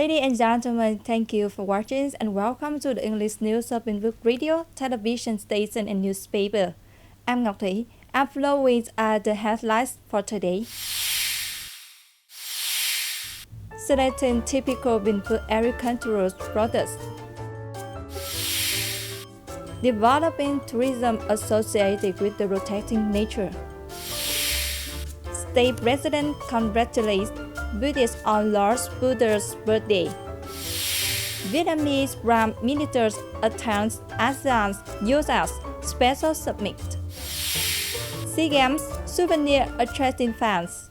Ladies and gentlemen, thank you for watching and welcome to the English News of Bình Phước Radio, television station and newspaper. I'm Ngọc Thủy. I'm following the headlines for today. Selecting typical Bình Phước agricultural products. Developing tourism associated with the rotating nature. State President congratulates Buddhists on Lord Buddha's birthday. Vietnamese Prime Ministers attends ASEAN's USA's special summit. SEA Games souvenir attracting fans.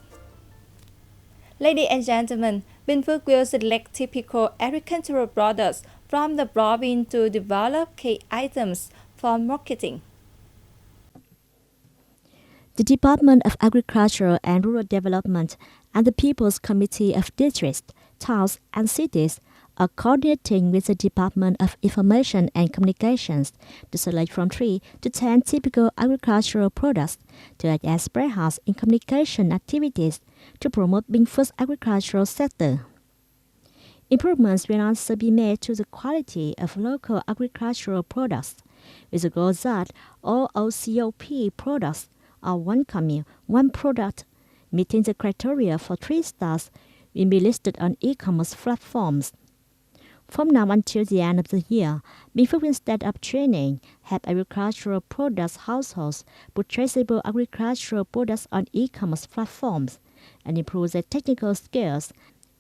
Ladies and gentlemen, Bình Phước will select typical agricultural products from the province to develop key items for marketing. The Department of Agriculture and Rural Development and the People's Committee of Districts, Towns and Cities are coordinating with the Department of Information and Communications to select from 3 to 10 typical agricultural products to act as warehouse in communication activities to promote Bình Phước agricultural sector. Improvements will also be made to the quality of local agricultural products, with the goal that all OCOP products are one commune, one product, meeting the criteria for 3 stars will be listed on e-commerce platforms. From now until the end of the year, Bình Phước will start up training, help agricultural products households put traceable agricultural products on e-commerce platforms, and improve their technical skills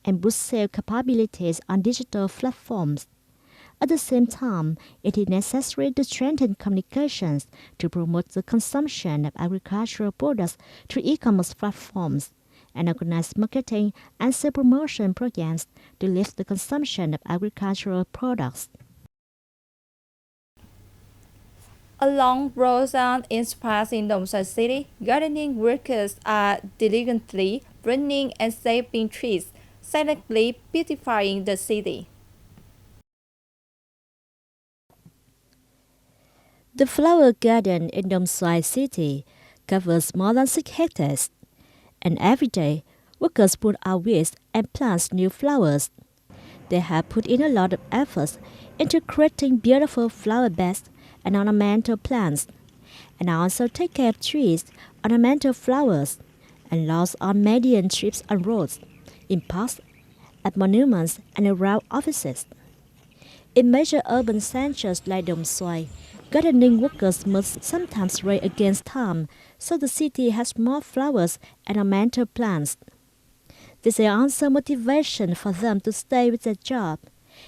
and boost sales capabilities on digital platforms. At the same time, it is necessary to strengthen communications to promote the consumption of agricultural products through e-commerce platforms and organize marketing and sales promotion programs to lift the consumption of agricultural products. Along Roseanne inspires in Đồng Xoài City, gardening workers are diligently pruning and saving trees, silently beautifying the city. The flower garden in Đồng Xoài City covers more than 6 hectares, and every day, workers put out weeds and plant new flowers. They have put in a lot of efforts into creating beautiful flower beds and ornamental plants, and also take care of trees, ornamental flowers, and lawns on median strips and roads, in parks, at monuments, and around offices. In major urban centers like Đồng Xoài, gardening workers must sometimes race against time, so the city has more flowers and ornamental plants. This is also motivation for them to stay with their job,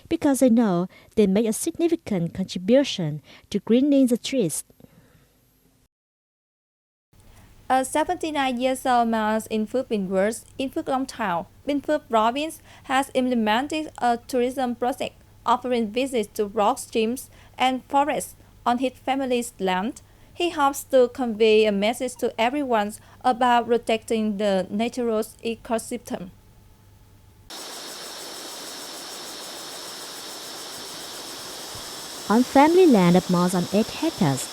because they know they make a significant contribution to greening the trees. A 79-year-old man in Phước Bình Phước, in Phước Long Town, Bình Phước Province, has implemented a tourism project offering visits to rock streams and forests on his family's land. He hopes to convey a message to everyone about protecting the natural ecosystem. On family land of more than 8 hectares,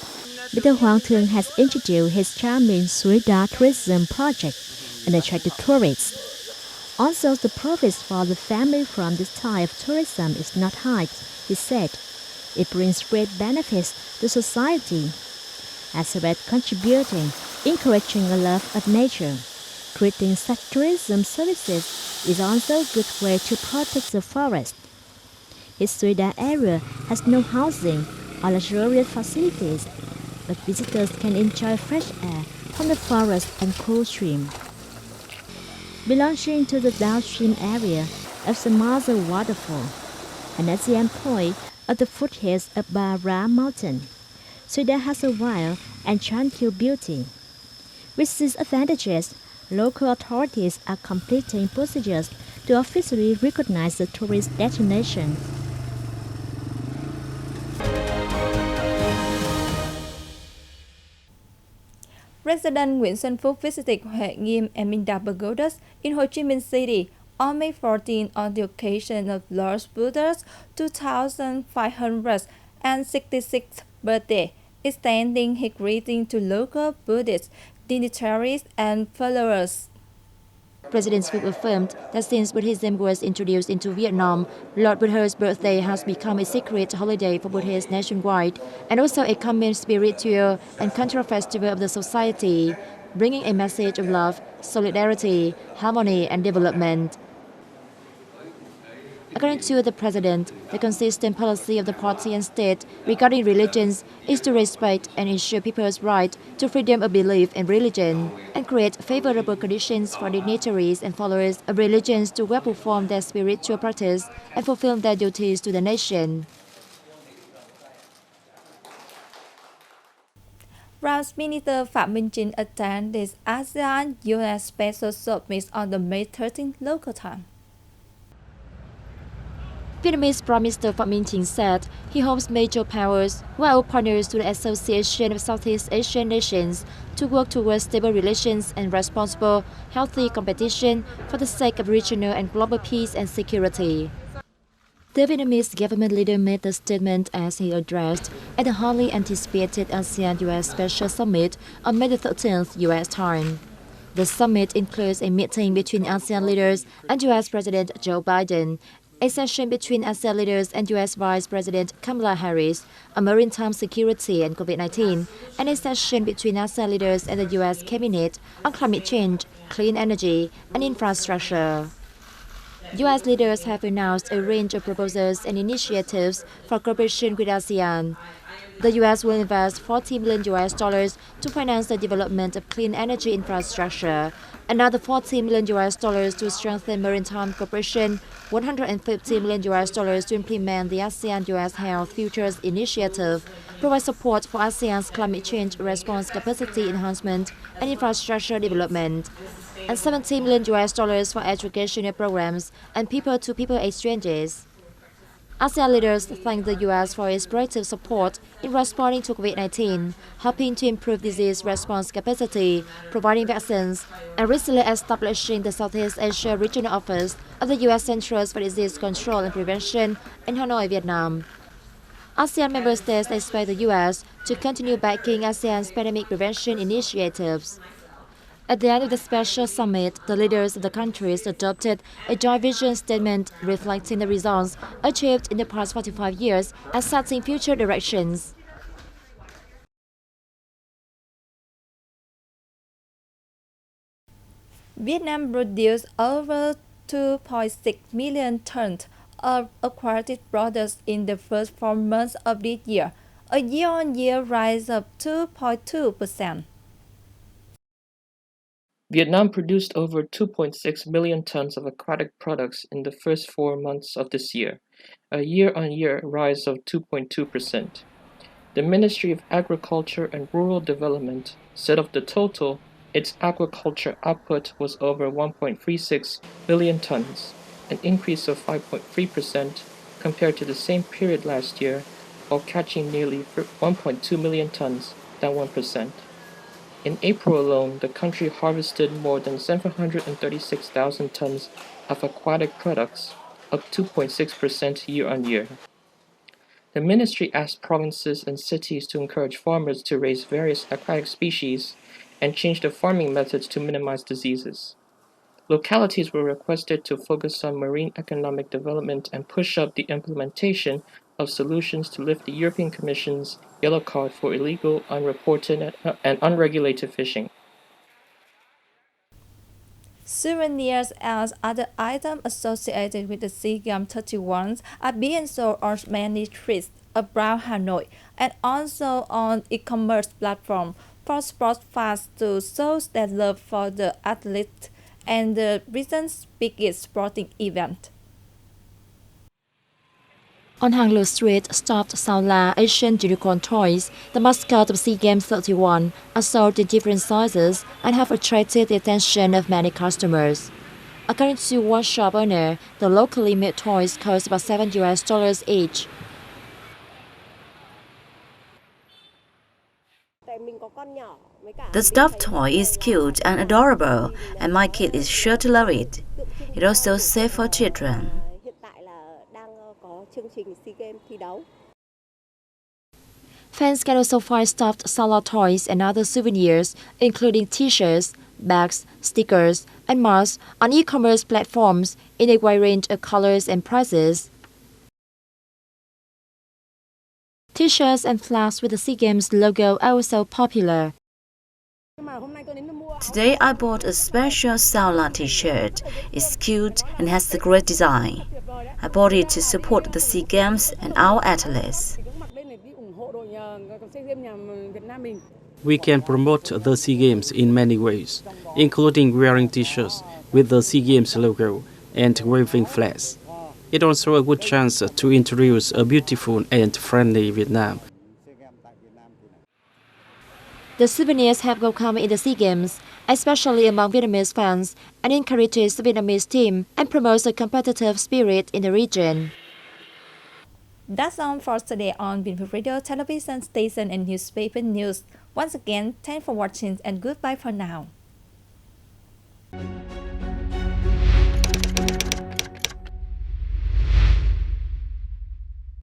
Mr. Hoàng Thương has introduced his charming Suối Đá tourism project and attracted tourists. Also, the profits for the family from this type of tourism is not high, he said. It brings great benefits to society, as well as contributing, encouraging a love of nature. Creating such tourism services is also a good way to protect the forest. His Suối Đá area has no housing or luxurious facilities, but visitors can enjoy fresh air from the forest and cool stream. Belonging to the downstream area of the Mother Waterfall, and at the end point of the foothills of Bara Mountain, Suối Đá has a wild and tranquil beauty. With these advantages, local authorities are completing procedures to officially recognize the tourist destination. President Nguyễn Xuân Phúc visited Huệ Nghiêm and Minda Pagodas in Ho Chi Minh City on May 14 on the occasion of Lord Buddha's 2566th birthday, extending his greeting to local Buddhist dignitaries and followers. President Phúc affirmed that since Buddhism was introduced into Vietnam, Lord Buddha's birthday has become a secret holiday for Buddhists nationwide and also a common spiritual and cultural festival of the society, bringing a message of love, solidarity, harmony, and development. According to the President, the consistent policy of the party and state regarding religions is to respect and ensure people's right to freedom of belief and religion and create favorable conditions for dignitaries and followers of religions to well perform their spiritual practice and fulfill their duties to the nation. Prime Minister Phạm Minh Chính attended ASEAN-US Special Summit on the May 13th local time. Vietnamese Prime Minister Phạm Minh Chính said he hopes major powers, who are partners to the Association of Southeast Asian Nations, to work towards stable relations and responsible, healthy competition for the sake of regional and global peace and security. The Vietnamese government leader made the statement as he addressed at the highly anticipated ASEAN-US Special Summit on May 13th U.S. time. The summit includes a meeting between ASEAN leaders and U.S. President Joe Biden, a session between ASEAN leaders and U.S. Vice President Kamala Harris on maritime security and COVID-19, and a session between ASEAN leaders and the U.S. Cabinet on climate change, clean energy, and infrastructure. U.S. leaders have announced a range of proposals and initiatives for cooperation with ASEAN. The U.S. will invest $40 million to finance the development of clean energy infrastructure, another $40 million to strengthen maritime cooperation, $150 million to implement the ASEAN-US Health Futures Initiative, provide support for ASEAN's climate change response capacity enhancement and infrastructure development, and $70 million for educational programs and people-to-people exchanges. ASEAN leaders thanked the U.S. for its proactive support in responding to COVID-19, helping to improve disease response capacity, providing vaccines, and recently establishing the Southeast Asia Regional Office of the U.S. Centers for Disease Control and Prevention in Hanoi, Vietnam. ASEAN member states expect the U.S. to continue backing ASEAN's pandemic prevention initiatives. At the end of the special summit, the leaders of the countries adopted a joint vision statement reflecting the results achieved in the past 45 years and setting future directions. Vietnam produced over 2.6 million tons of aquatic products in the first 4 months of this year, a year-on-year rise of 2.2%. Vietnam produced over 2.6 million tons of aquatic products in the first 4 months of this year, a year-on-year rise of 2.2%. The Ministry of Agriculture and Rural Development said of the total, its aquaculture output was over 1.36 billion tons, an increase of 5.3% compared to the same period last year, while catching nearly 1.2 million tons, down 1%. In April alone, the country harvested more than 736,000 tons of aquatic products, up 2.6% year-on-year. The ministry asked provinces and cities to encourage farmers to raise various aquatic species and change their farming methods to minimize diseases. Localities were requested to focus on marine economic development and push up the implementation of solutions to lift the European Commission's yellow card for illegal, unreported, and unregulated fishing. Souvenirs and other items associated with the SEA Games 31 are being sold on many streets around Hanoi and also on e-commerce platforms for sports fans to show their love for the athletes and the region's biggest sporting event. On Hang Lue Street, stuffed Sao La Asian unicorn toys, the mascot of SEA Games 31, are sold in different sizes and have attracted the attention of many customers. According to one shop owner, the locally made toys cost about $7 each. The stuffed toy is cute and adorable, and my kid is sure to love it. It's also safe for children. Fans can also find stuffed Sao La toys and other souvenirs, including t-shirts, bags, stickers, and mass on e-commerce platforms in a wide range of colors and prices. T-shirts and flags with the SEA Games logo are also popular. Today I bought a special Saula t-shirt. It's cute and has a great design. I bought it to support the SEA Games and our athletes. We can promote the SEA Games in many ways, including wearing t-shirts with the SEA Games logo and waving flags. It's also a good chance to introduce a beautiful and friendly Vietnam. The souvenirs have welcome in the SEA Games, especially among Vietnamese fans, and encourages the Vietnamese team and promotes a competitive spirit in the region. That's all for today on Bình Phước Radio, television station and newspaper news. Once again, thanks for watching and goodbye for now.